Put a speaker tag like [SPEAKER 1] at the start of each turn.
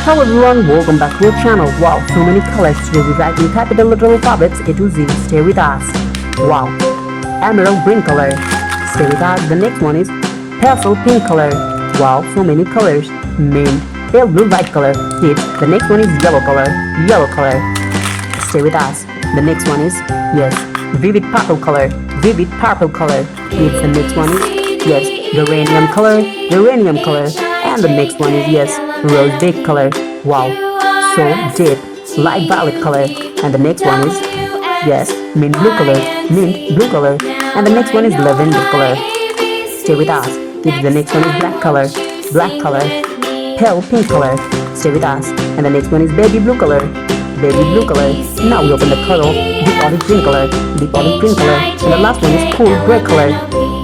[SPEAKER 1] Hello everyone, welcome back to our channel. Wow, so many colors. Today we're writing capital letter alphabets A to Z. Stay with us. Wow, emerald green color. Stay with us. The next one is pastel pink color. Wow, so many colors. Mint, pale blue white color. Kids, the next one is yellow color. Yellow color. Stay with us. The next one is, yes, vivid purple color. Vivid purple color. Kids, the next one is, yes, geranium color. Geranium color. And the next one is, yes, rose deep color. Wow, so deep, light violet color. And the next one is, yes, mint blue color. Mint blue color. And the next one is lavender color. Stay with us. Kids, the next one is black color. Black color. Pale pink color. Stay with us. And the next one is baby blue color. Baby blue color. Now we open the color, deep olive green color. Deep olive green color. And the last one is cool gray color.